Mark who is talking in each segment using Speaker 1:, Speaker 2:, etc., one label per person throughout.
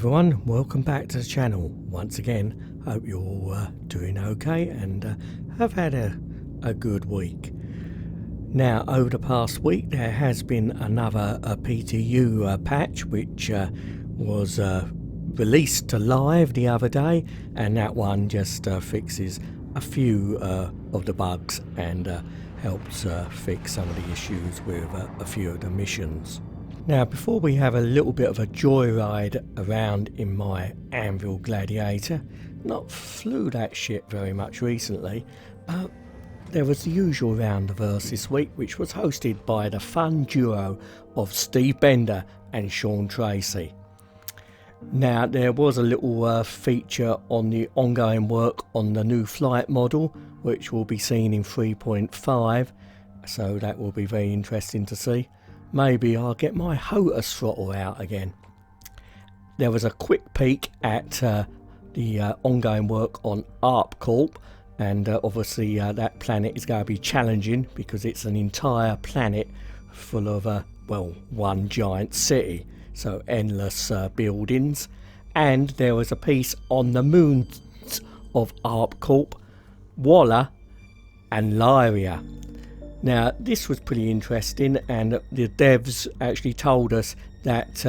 Speaker 1: everyone, welcome back to the channel once again. Hope you're all doing okay and have had a good week. Now, over the past week there has been another PTU patch which was released to live the other day, and that one just fixes a few of the bugs and helps fix some of the issues with a few of the missions. Now, before we have a little bit of a joyride around in my Anvil Gladiator, not flew that shit very much recently, there was the usual round of verse this week, which was hosted by the fun duo of Steve Bender and Sean Tracy. Now, there was a little feature on the ongoing work on the new flight model, which will be seen in 3.5, so that will be very interesting to see. Maybe I'll get my HOTAS throttle out again. There was a quick peek at the ongoing work on ARP Corp, and obviously that planet is going to be challenging because it's an entire planet full of one giant city, so endless buildings. And there was a piece on the moons of ARP Corp, Walla and Lyria. Now, this was pretty interesting, and the devs actually told us that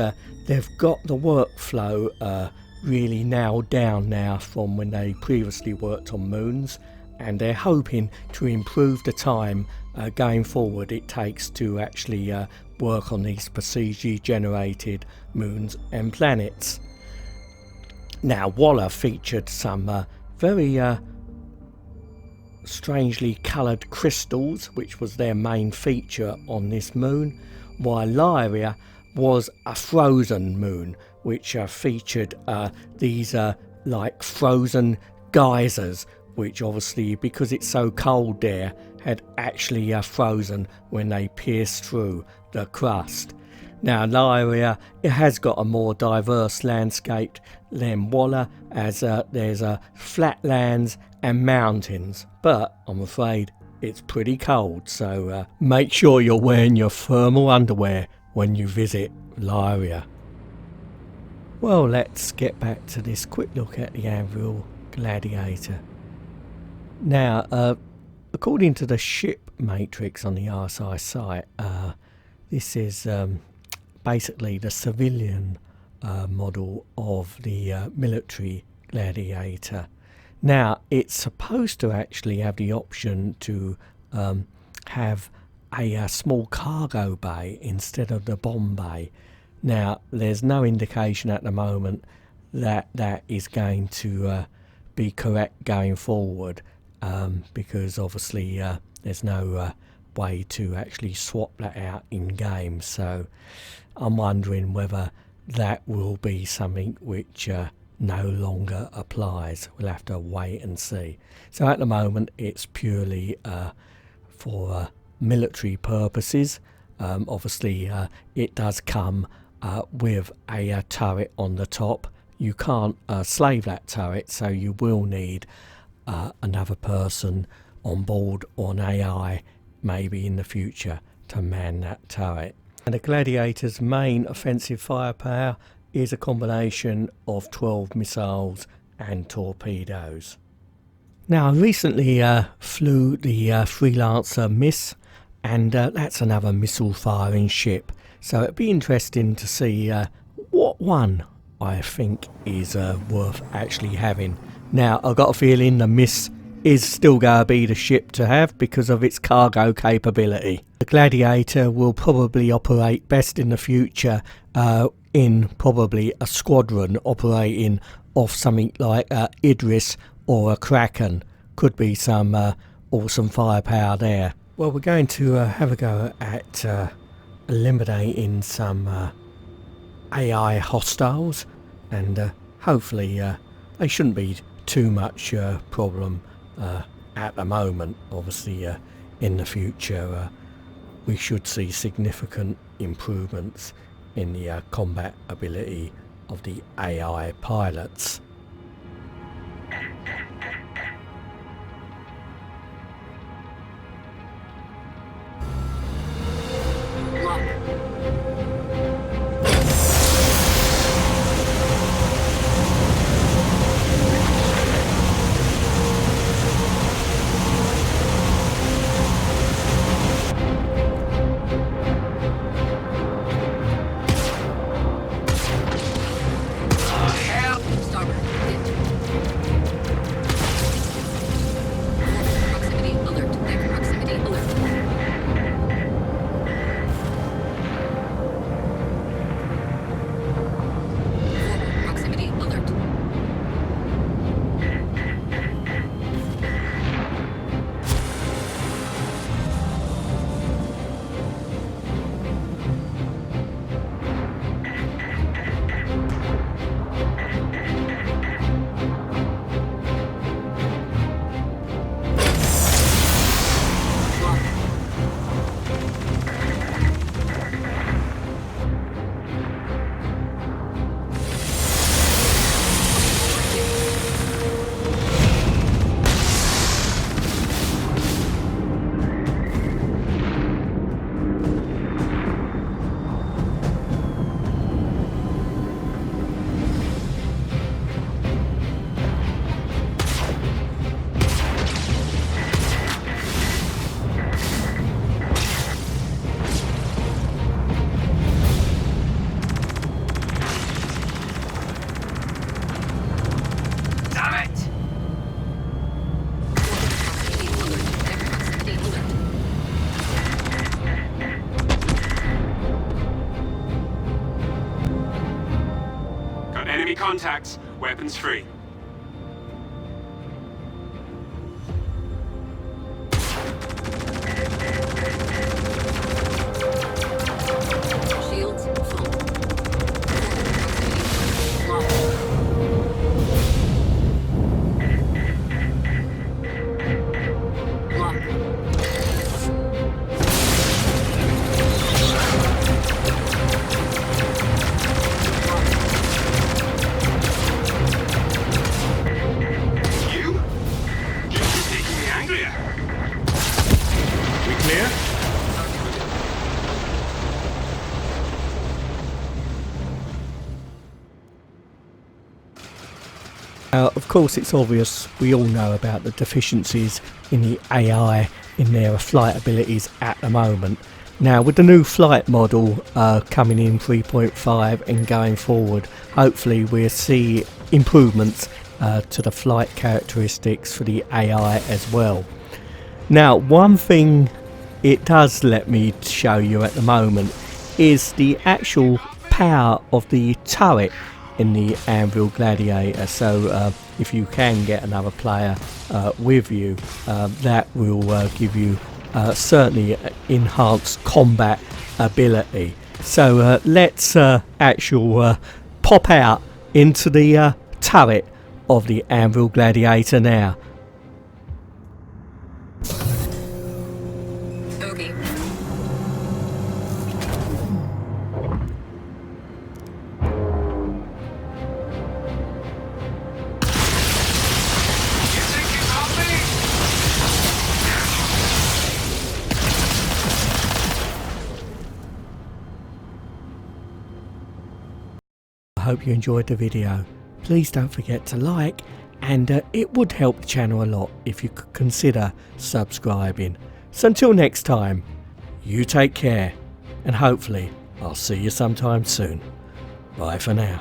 Speaker 1: they've got the workflow really nailed down now from when they previously worked on moons, and they're hoping to improve the time going forward it takes to actually work on these procedurally generated moons and planets. Now, Walla featured some very strangely coloured crystals, which was their main feature on this moon, while Lyria was a frozen moon, which featured these like frozen geysers, which obviously, because it's so cold there, had actually frozen when they pierced through the crust. Now, Lyria, it has got a more diverse landscape than Walla, as there's flatlands and mountains, but I'm afraid it's pretty cold, so make sure you're wearing your thermal underwear when you visit Lyria. Well, let's get back to this quick look at the Anvil Gladiator. Now, according to the ship matrix on the RSI site, this is basically the civilian model of the military Gladiator. Now, it's supposed to actually have the option to have a small cargo bay instead of the bomb bay. Now, there's no indication at the moment that that is going to be correct going forward, because obviously there's no way to actually swap that out in game. So I'm wondering whether that will be something which no longer applies. We'll have to wait and see. So at the moment it's purely for military purposes. Obviously it does come with a turret on the top. You can't slave that turret, so you will need another person on board, or an AI maybe in the future, to man that turret. And the Gladiator's main offensive firepower is a combination of 12 missiles and torpedoes. Now, I recently flew the Freelancer Miss, and that's another missile firing ship, so it'd be interesting to see what one I think is worth actually having. Now, I've got a feeling the Miss is still going to be the ship to have because of its cargo capability. The Gladiator will probably operate best in the future in probably a squadron operating off something like Idris or a Kraken. Could be some awesome firepower there. Well, we're going to have a go at eliminating some AI hostiles, and hopefully they shouldn't be too much problem at the moment. Obviously in the future we should see significant improvements in the combat ability of the AI pilots.
Speaker 2: contacts, weapons free.
Speaker 3: Shields full. Locked. Lock.
Speaker 2: You? You're making me angrier. We clear?
Speaker 1: Of course, it's obvious we all know about the deficiencies in the AI in their flight abilities at the moment. Now, with the new flight model coming in 3.5 and going forward, hopefully we'll see improvements to the flight characteristics for the AI as well. Now, one thing it does let me show you at the moment is the actual power of the turret in the Anvil Gladiator. So if you can get another player with you, that will give you certainly enhanced combat ability. So let's actual pop out into the turret of the Anvil Gladiator now.
Speaker 3: Okay.
Speaker 2: You think you got me?
Speaker 1: I hope you enjoyed the video. Please don't forget to like, and it would help the channel a lot if you could consider subscribing. So until next time, you take care, and hopefully I'll see you sometime soon. Bye for now.